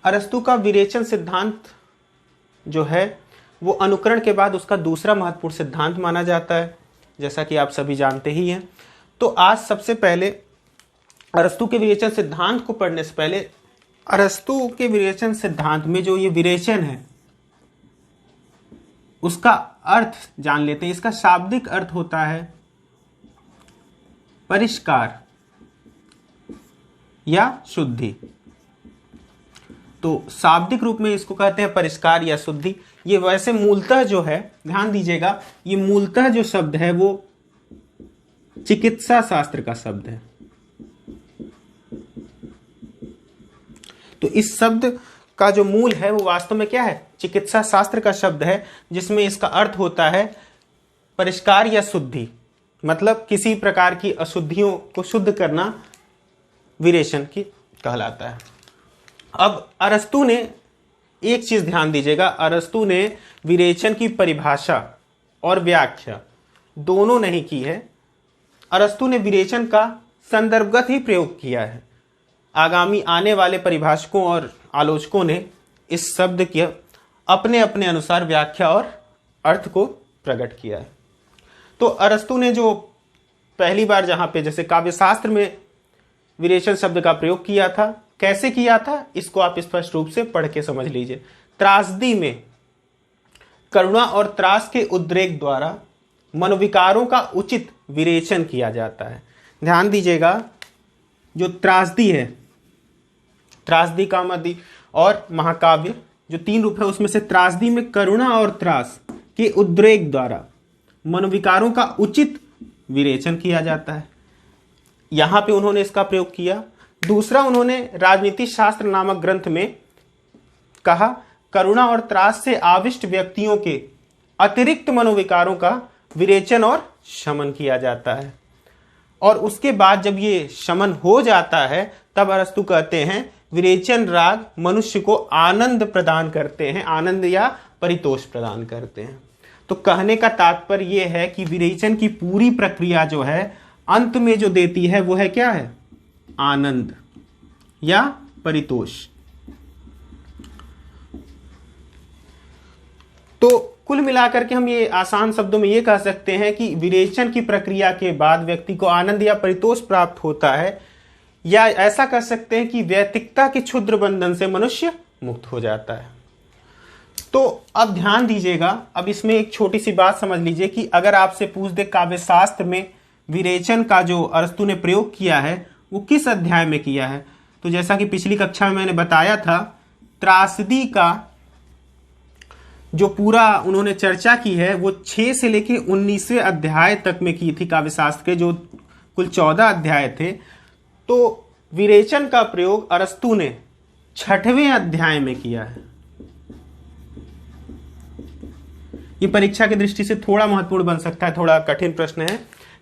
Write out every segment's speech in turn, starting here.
अरस्तु का विरेचन सिद्धांत जो है वो अनुकरण के बाद उसका दूसरा महत्वपूर्ण सिद्धांत माना जाता है, जैसा कि आप सभी जानते ही हैं। तो आज सबसे पहले अरस्तु के विरेचन सिद्धांत को पढ़ने से पहले अरस्तु के विरेचन सिद्धांत में जो ये विरेचन है उसका अर्थ जान लेते हैं। इसका शाब्दिक अर्थ होता है परिष्कार या शुद्धि। तो शाब्दिक रूप में इसको कहते हैं परिष्कार या शुद्धि। ये वैसे मूलतः जो है, ध्यान दीजिएगा, ये मूलतः जो शब्द है वो चिकित्सा शास्त्र का शब्द है। तो इस शब्द का जो मूल है वो वास्तव में क्या है? चिकित्सा शास्त्र का शब्द है, जिसमें इसका अर्थ होता है परिष्कार या शुद्धि, मतलब किसी प्रकार की अशुद्धियों को शुद्ध करना विरेचन की कहलाता है। अब अरस्तु ने एक चीज ध्यान दीजिएगा, अरस्तु ने विरेचन की परिभाषा और व्याख्या दोनों नहीं की है। अरस्तु ने विरेचन का संदर्भगत ही प्रयोग किया है। आगामी आने वाले परिभाषकों और आलोचकों ने इस शब्द की अपने अपने अनुसार व्याख्या और अर्थ को प्रकट किया है। तो अरस्तु ने जो पहली बार जहां पे जैसे काव्यशास्त्र में विरेचन शब्द का प्रयोग किया था, कैसे किया था इसको आप स्पष्ट रूप से पढ़ के समझ लीजिए। त्रासदी में करुणा और त्रास के उद्रेक द्वारा मनोविकारों का उचित विरेचन किया जाता है। ध्यान दीजिएगा, जो त्रासदी है, त्रासदी कामादि और महाकाव्य जो तीन रूप है उसमें से त्रासदी में करुणा और त्रास के उद्रेक द्वारा मनोविकारों का उचित विरेचन किया जाता है। यहां पे उन्होंने इसका प्रयोग किया। दूसरा, उन्होंने राजनीति शास्त्र नामक ग्रंथ में कहा करुणा और त्रास से आविष्ट व्यक्तियों के अतिरिक्त मनोविकारों का विरेचन और शमन किया जाता है। और उसके बाद जब ये शमन हो जाता है तब अरस्तु कहते हैं विरेचन राग मनुष्य को आनंद प्रदान करते हैं, आनंद या परितोष प्रदान करते हैं। तो कहने का तात्पर्य यह है कि विरेचन की पूरी प्रक्रिया जो है अंत में जो देती है वो है क्या है? आनंद या परितोष। तो कुल मिलाकर के हम ये आसान शब्दों में ये कह सकते हैं कि विरेचन की प्रक्रिया के बाद व्यक्ति को आनंद या परितोष प्राप्त होता है, या ऐसा कह सकते हैं कि वैयक्तिकता के क्षुद्र बंधन से मनुष्य मुक्त हो जाता है। तो अब ध्यान दीजिएगा, अब इसमें एक छोटी सी बात समझ लीजिए कि अगर आपसे पूछ दे काव्यशास्त्र में विरेचन का जो अरस्तु ने प्रयोग किया है वो किस अध्याय में किया है, तो जैसा कि पिछली कक्षा में मैंने बताया था, त्रासदी का जो पूरा उन्होंने चर्चा की है वो 6 से लेके 19वें अध्याय तक में की थी काव्यशास्त्र के, जो कुल 14 अध्याय थे। तो विरेचन का प्रयोग अरस्तु ने 6वें अध्याय में किया है। ये परीक्षा की दृष्टि से थोड़ा महत्वपूर्ण बन सकता है, थोड़ा कठिन प्रश्न है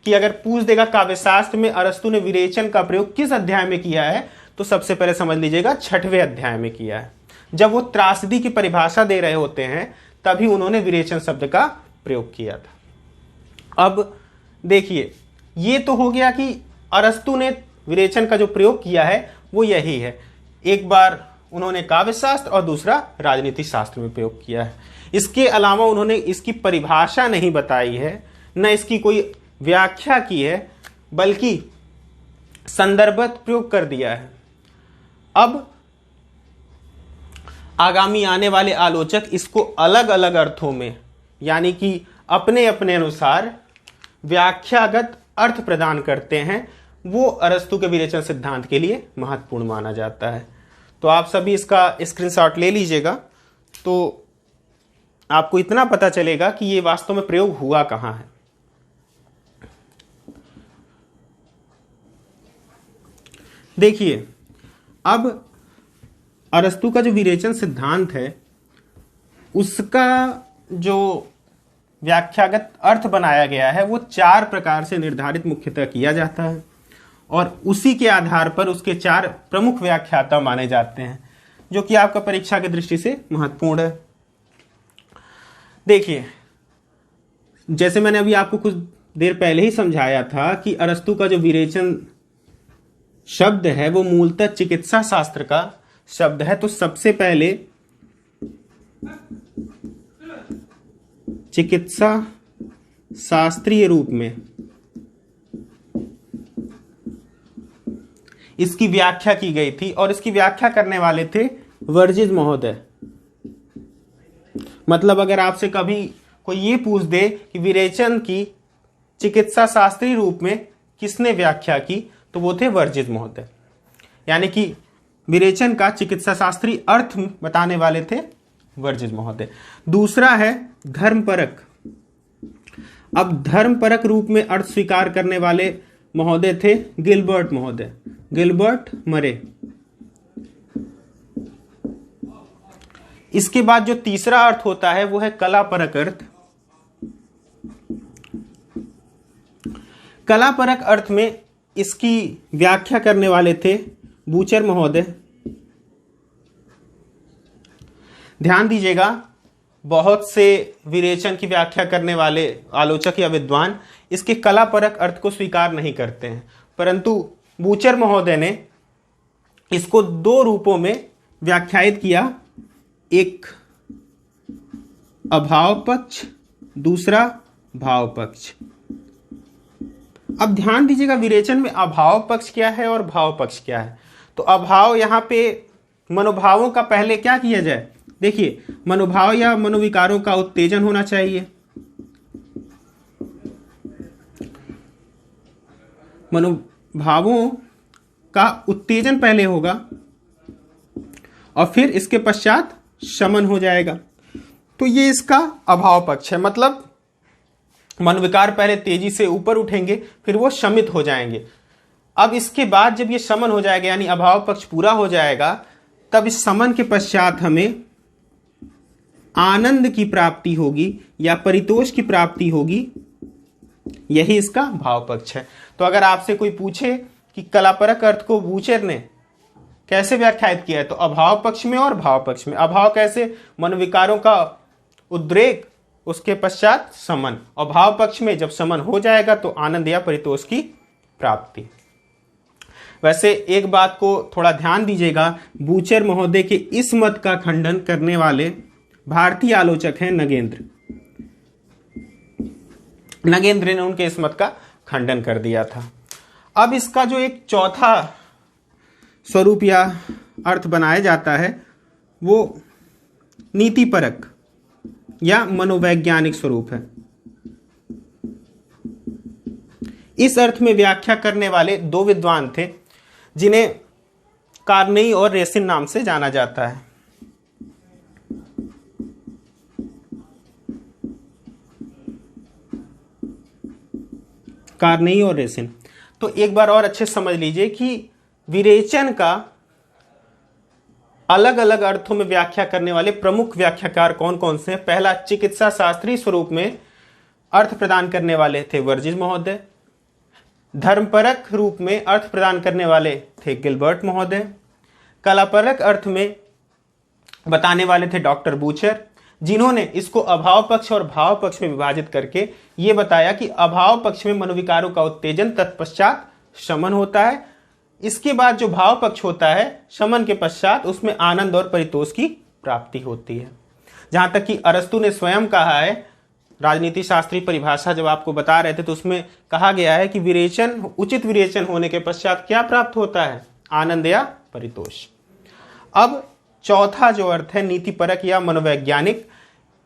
कि अगर पूछ देगा काव्यशास्त्र में अरस्तु ने विरेचन का प्रयोग किस अध्याय में किया है, तो सबसे पहले समझ लीजिएगा 6वें अध्याय में किया है। जब वो त्रासदी की परिभाषा दे रहे होते हैं तभी उन्होंने विरेचन शब्द का प्रयोग किया था। अब देखिए, ये तो हो गया कि अरस्तु ने विरेचन का जो प्रयोग किया है वो यही है। एक बार उन्होंने काव्यशास्त्र और दूसरा राजनीति शास्त्र में प्रयोग किया है। इसके अलावा उन्होंने इसकी परिभाषा नहीं बताई है, न इसकी कोई व्याख्या की है, बल्कि संदर्भत प्रयोग कर दिया है। अब आगामी आने वाले आलोचक इसको अलग अलग अर्थों में, यानी कि अपने अपने अनुसार व्याख्यागत अर्थ प्रदान करते हैं। वो अरस्तु के विरेचन सिद्धांत के लिए महत्वपूर्ण माना जाता है। तो आप सभी इसका स्क्रीनशॉट ले लीजिएगा, तो आपको इतना पता चलेगा कि ये वास्तव में प्रयोग हुआ कहां है। देखिए, अब अरस्तु का जो विरेचन सिद्धांत है उसका जो व्याख्यागत अर्थ बनाया गया है वो 4 प्रकार से निर्धारित मुख्यतः किया जाता है, और उसी के आधार पर उसके 4 प्रमुख व्याख्याता माने जाते हैं, जो कि आपका परीक्षा की दृष्टि से महत्वपूर्ण है। देखिए, जैसे मैंने अभी आपको कुछ देर पहले ही समझाया था कि अरस्तु का जो विरेचन शब्द है वो मूलतः चिकित्सा शास्त्र का शब्द है, तो सबसे पहले चिकित्सा शास्त्रीय रूप में इसकी व्याख्या की गई थी और इसकी व्याख्या करने वाले थे वर्जिज महोदय। मतलब अगर आपसे कभी कोई ये पूछ दे कि विरेचन की चिकित्सा शास्त्रीय रूप में किसने व्याख्या की, तो वो थे वर्जिज महोदय। यानी कि विरेचन का चिकित्सा शास्त्रीय अर्थ बताने वाले थे वर्जिज महोदय। दूसरा है धर्मपरक। अब धर्मपरक रूप में अर्थ स्वीकार करने वाले महोदय थे गिलबर्ट महोदय, गिलबर्ट मरे। इसके बाद जो तीसरा अर्थ होता है वो है कलापरक अर्थ। कलापरक अर्थ में इसकी व्याख्या करने वाले थे बूचर महोदय। ध्यान दीजिएगा, बहुत से विरेचन की व्याख्या करने वाले आलोचक या विद्वान इसके कलापरक अर्थ को स्वीकार नहीं करते हैं, परंतु बूचर महोदय ने इसको दो रूपों में व्याख्यायित किया, एक अभाव पक्ष, दूसरा भाव पक्ष। अब ध्यान दीजिएगा, विरेचन में अभाव पक्ष क्या है और भाव पक्ष क्या है। तो अभाव, यहां पे मनोभावों का पहले क्या किया जाए, देखिए मनोभाव या मनोविकारों का उत्तेजन होना चाहिए। मनोभावों का उत्तेजन पहले होगा और फिर इसके पश्चात शमन हो जाएगा। तो ये इसका अभाव पक्ष है, मतलब मनोविकार पहले तेजी से ऊपर उठेंगे फिर वो शमित हो जाएंगे। अब इसके बाद जब ये शमन हो जाएगा यानी अभाव पक्ष पूरा हो जाएगा, तब इस शमन के पश्चात हमें आनंद की प्राप्ति होगी या परितोष की प्राप्ति होगी, यही इसका भाव पक्ष है। तो अगर आपसे कोई पूछे कि कलापरक अर्थ को बूचर ने कैसे व्याख्यायित किया है, तो अभाव पक्ष में और भाव पक्ष में। अभाव कैसे, मनोविकारों का उद्रेक, उसके पश्चात शमन, और भाव पक्ष में जब शमन हो जाएगा तो आनंद या परितोष की प्राप्ति। वैसे एक बात को थोड़ा ध्यान दीजिएगा, बूचर महोदय के इस मत का खंडन करने वाले भारतीय आलोचक हैं नगेंद्र। नगेंद्र ने उनके इस मत का खंडन कर दिया था। अब इसका जो एक चौथा स्वरूप या अर्थ बनाया जाता है वो नीतिपरक या मनोवैज्ञानिक स्वरूप है। इस अर्थ में व्याख्या करने वाले दो विद्वान थे जिन्हें कार्नेई और रेसिन नाम से जाना जाता है। कार्नेई और रेसिन। तो एक बार और अच्छे समझ लीजिए कि विरेचन का अलग अलग अर्थों में व्याख्या करने वाले प्रमुख व्याख्याकार कौन कौन से हैं। पहला, चिकित्सा शास्त्रीय स्वरूप में अर्थ प्रदान करने वाले थे वर्जिज महोदय। धर्मपरक रूप में अर्थ प्रदान करने वाले थे गिलबर्ट महोदय। कलापरक अर्थ में बताने वाले थे डॉक्टर बूचर, जिन्होंने इसको अभाव पक्ष और भाव पक्ष में विभाजित करके ये बताया कि अभाव पक्ष में मनोविकारों का उत्तेजन, तत्पश्चात शमन होता है। इसके बाद जो भाव पक्ष होता है, शमन के पश्चात उसमें आनंद और परितोष की प्राप्ति होती है। जहां तक कि अरस्तु ने स्वयं कहा है, राजनीति शास्त्रीय परिभाषा जब आपको बता रहे थे तो उसमें कहा गया है कि विरेचन, उचित विरेचन होने के पश्चात क्या प्राप्त होता है, आनंद या परितोष। अब चौथा जो अर्थ है नीतिपरक या मनोवैज्ञानिक,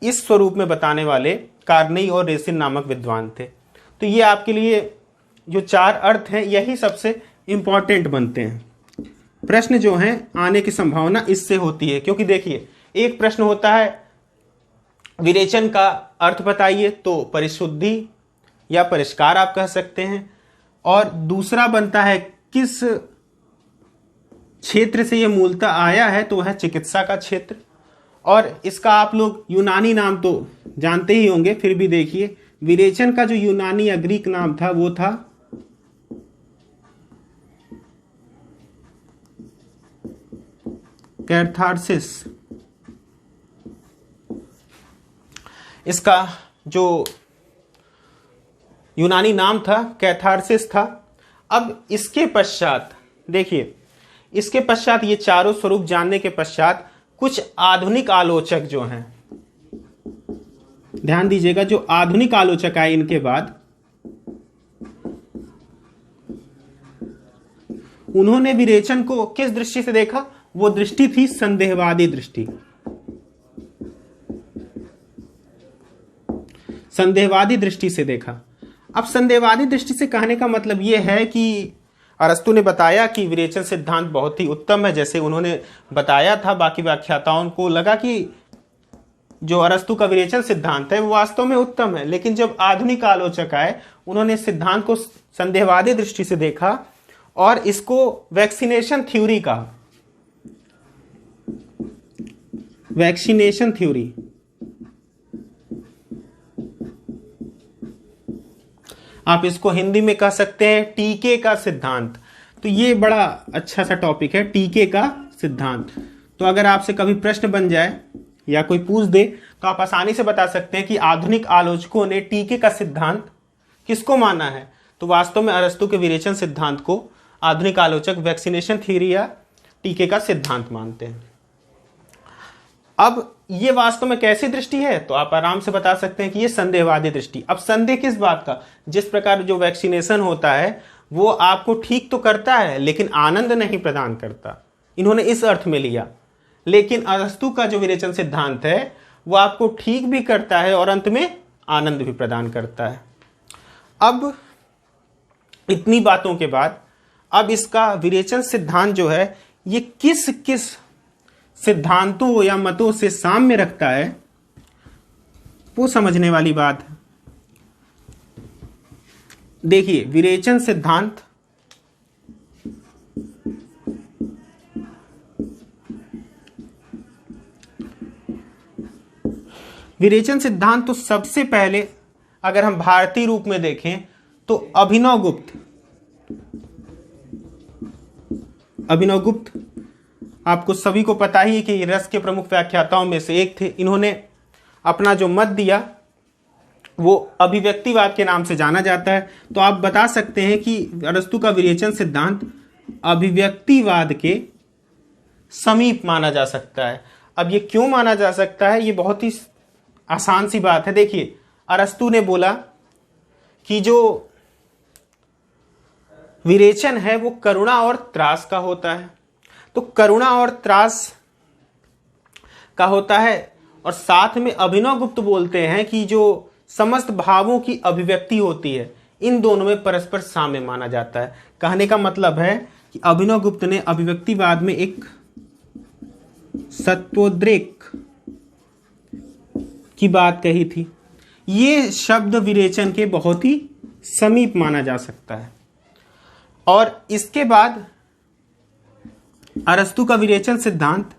इस स्वरूप में बताने वाले कार्नेई और रेसिन नामक विद्वान थे। तो ये आपके लिए जो चार अर्थ हैं यही सबसे इंपॉर्टेंट बनते हैं। प्रश्न जो हैं आने की संभावना इससे होती है, क्योंकि देखिए एक प्रश्न होता है विरेचन का अर्थ बताइए, तो परिशुद्धि या परिष्कार आप कह सकते हैं, और दूसरा बनता है किस क्षेत्र से यह मूलतः आया है, तो वह चिकित्सा का क्षेत्र। और इसका आप लोग यूनानी नाम तो जानते ही होंगे, फिर भी देखिए विरेचन का जो यूनानी या ग्रीक नाम था वो था कैथारसिस। इसका जो यूनानी नाम था कैथारसिस था। अब इसके पश्चात देखिए इसके पश्चात ये चारों स्वरूप जानने के पश्चात कुछ आधुनिक आलोचक जो हैं, ध्यान दीजिएगा, जो आधुनिक आलोचक आए इनके बाद, उन्होंने विरेचन को किस दृष्टि से देखा? वो दृष्टि थी संदेहवादी दृष्टि। संदेहवादी दृष्टि से देखा। अब संदेहवादी दृष्टि से कहने का मतलब यह है कि अरस्तु ने बताया कि विरेचन सिद्धांत बहुत ही उत्तम है, जैसे उन्होंने बताया था। बाकी व्याख्याताओं को लगा कि जो अरस्तु का विरेचन सिद्धांत है वो वास्तव में उत्तम है, लेकिन जब आधुनिक आलोचक आए उन्होंने सिद्धांत को संदेहवादी दृष्टि से देखा और इसको वैक्सीनेशन थ्योरी कहा। वैक्सीनेशन थ्योरी, आप इसको हिंदी में कह सकते हैं टीके का सिद्धांत। तो ये बड़ा अच्छा सा टॉपिक है, टीके का सिद्धांत। तो अगर आपसे कभी प्रश्न बन जाए या कोई पूछ दे तो आप आसानी से बता सकते हैं कि आधुनिक आलोचकों ने टीके का सिद्धांत किसको माना है। तो वास्तव में अरस्तु के विरेचन सिद्धांत को आधुनिक आलोचक वैक्सीनेशन थ्योरी या टीके का सिद्धांत मानते हैं। अब ये वास्तव में कैसी दृष्टि है? तो आप आराम से बता सकते हैं कि ये संदेहवादी दृष्टि। अब संदेह किस बात का? जिस प्रकार जो वैक्सीनेशन होता है वो आपको ठीक तो करता है लेकिन आनंद नहीं प्रदान करता, इन्होंने इस अर्थ में लिया। लेकिन अरस्तु का जो विरेचन सिद्धांत है वो आपको ठीक भी करता है और अंत में आनंद भी प्रदान करता है। अब इतनी बातों के बाद अब इसका विरेचन सिद्धांत जो है ये किस किस सिद्धांतों या मतों से साम्य रखता है वो समझने वाली बात है। देखिए, विरेचन सिद्धांत तो सबसे पहले अगर हम भारतीय रूप में देखें तो अभिनव गुप्त आपको सभी को पता ही है कि रस के प्रमुख व्याख्याताओं में से एक थे। इन्होंने अपना जो मत दिया वो अभिव्यक्तिवाद के नाम से जाना जाता है। तो आप बता सकते हैं कि अरस्तु का विरेचन सिद्धांत अभिव्यक्तिवाद के समीप माना जा सकता है। अब ये क्यों माना जा सकता है? ये बहुत ही आसान सी बात है। देखिए, अरस्तु ने बोला कि जो विरेचन है वो करुणा और त्रास का होता है। तो करुणा और त्रास का होता है और साथ में अभिनव गुप्त बोलते हैं कि जो समस्त भावों की अभिव्यक्ति होती है इन दोनों में परस्पर साम्य माना जाता है। कहने का मतलब है कि अभिनव गुप्त ने अभिव्यक्तिवाद में एक सत्वोद्रेक की बात कही थी। ये शब्द विरेचन के बहुत ही समीप माना जा सकता है। और इसके बाद अरस्तु का विरेचन सिद्धांत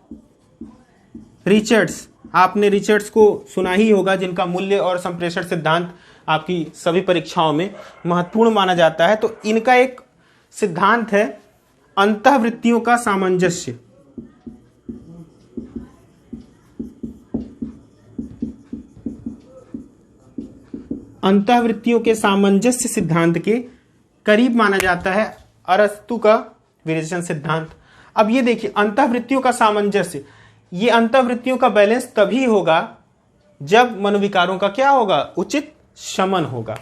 रिचर्ड्स, आपने रिचर्ड्स को सुना ही होगा, जिनका मूल्य और संप्रेषण सिद्धांत आपकी सभी परीक्षाओं में महत्वपूर्ण माना जाता है। तो इनका एक सिद्धांत है अंतःवृत्तियों का सामंजस्य। अंतःवृत्तियों के सामंजस्य सिद्धांत के करीब माना जाता है अरस्तु का विरेचन सिद्धांत। अब ये देखिए, अंतःवृत्तियों का सामंजस्य, ये अंतःवृत्तियों का बैलेंस तभी होगा जब मनोविकारों का क्या होगा? उचित शमन होगा।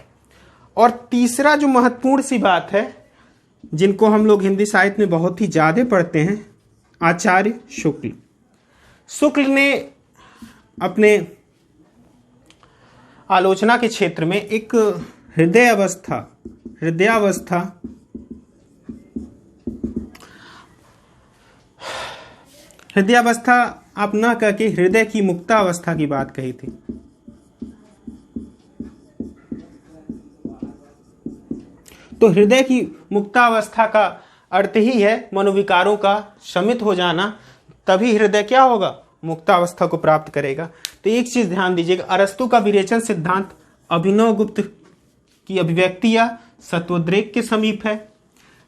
और तीसरा जो महत्वपूर्ण सी बात है जिनको हम लोग हिंदी साहित्य में बहुत ही ज्यादा पढ़ते हैं, आचार्य शुक्ल ने अपने आलोचना के क्षेत्र में एक हृदयावस्था आप न कह के हृदय की मुक्तावस्था की बात कही थी। तो हृदय की मुक्तावस्था का अर्थ ही है मनोविकारों का शमित हो जाना, तभी हृदय क्या होगा? मुक्तावस्था को प्राप्त करेगा। तो एक चीज ध्यान दीजिएगा, अरस्तु का विरेचन सिद्धांत अभिनव गुप्त की अभिव्यक्ति या सत्वोद्रेक के समीप है,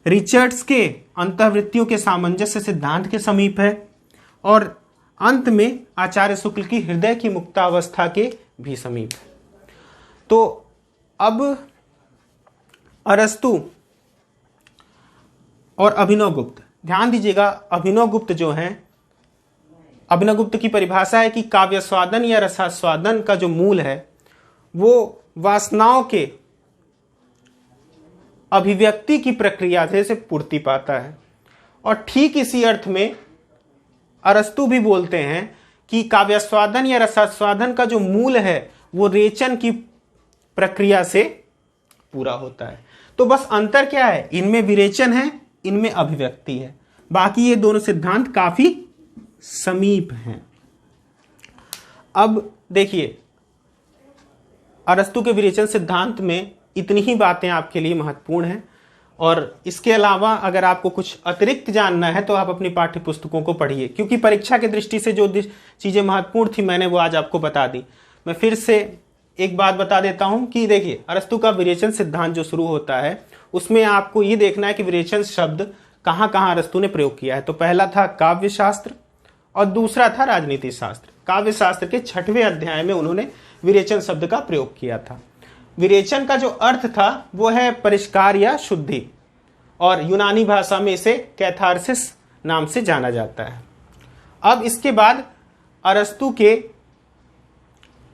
रिचर्ड्स के अंतःवृत्तियों के सामंजस्य सिद्धांत के समीप है, और अंत में आचार्य शुक्ल की हृदय की मुक्तावस्था के भी समीप है। तो अब अरस्तु और अभिनव गुप्त ध्यान दीजिएगा, अभिनवगुप्त जो है, अभिनवगुप्त की परिभाषा है कि काव्यास्वादन या रसास्वादन का जो मूल है वो वासनाओं के अभिव्यक्ति की प्रक्रिया से पूर्ति पाता है। और ठीक इसी अर्थ में अरस्तु भी बोलते हैं कि काव्यास्वादन या रसास्वादन का जो मूल है वो रेचन की प्रक्रिया से पूरा होता है। तो बस अंतर क्या है, इनमें विरेचन है, इनमें अभिव्यक्ति है, बाकी ये दोनों सिद्धांत काफी समीप हैं। अब देखिए, अरस्तु के विरेचन सिद्धांत में इतनी ही बातें आपके लिए महत्वपूर्ण हैं, और इसके अलावा अगर आपको कुछ अतिरिक्त जानना है तो आप अपनी पाठ्य पुस्तकों को पढ़िए, क्योंकि परीक्षा की दृष्टि से जो चीजें महत्वपूर्ण थी मैंने वो आज आपको बता दी। मैं फिर से एक बात बता देता हूं कि देखिए, अरस्तु का विरेचन सिद्धांत जो शुरू होता है उसमें आपको ये देखना है कि विरेचन शब्द कहां कहां अरस्तु ने प्रयोग किया है। तो पहला था काव्य शास्त्र और दूसरा था राजनीति शास्त्र। काव्य शास्त्र के 6वें अध्याय में उन्होंने विरेचन शब्द का प्रयोग किया था। विरेचन का जो अर्थ था वो है परिष्कार या शुद्धि, और यूनानी भाषा में इसे कैथारसिस नाम से जाना जाता है। अब इसके बाद अरस्तु के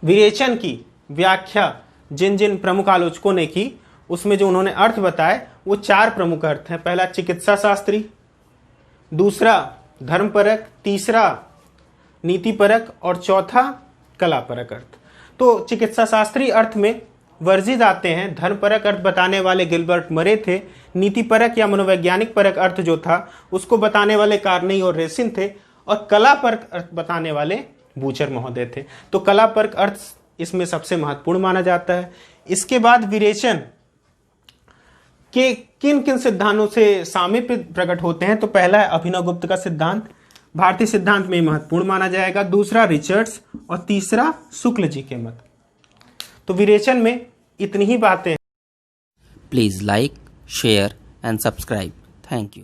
विरेचन की व्याख्या जिन जिन प्रमुख आलोचकों ने की उसमें जो उन्होंने अर्थ बताए वो 4 प्रमुख अर्थ हैं। पहला चिकित्सा शास्त्री, दूसरा धर्मपरक, तीसरा नीतिपरक और चौथा कलापरक अर्थ। तो चिकित्सा शास्त्री अर्थ में वर्जित आते हैं, धर्मपरक अर्थ बताने वाले गिलबर्ट मरे थे, नीतिपरक या मनोवैज्ञानिक परक अर्थ जो था उसको बताने वाले कार्नेगी और रेसिन थे, और कलापरक अर्थ बताने वाले बूचर महोदय थे। तो कलापरक अर्थ इसमें सबसे महत्वपूर्ण माना जाता है। इसके बाद विरेचन के किन किन सिद्धांतों से सामीप्य प्रकट होते हैं, तो पहला है अभिनवगुप्त का सिद्धांत, भारतीय सिद्धांत में महत्वपूर्ण माना जाएगा, दूसरा रिचर्ड्स और तीसरा शुक्ल जी के मत। तो विरेचन में इतनी ही बातें हैं। Please like, share and subscribe. Thank you.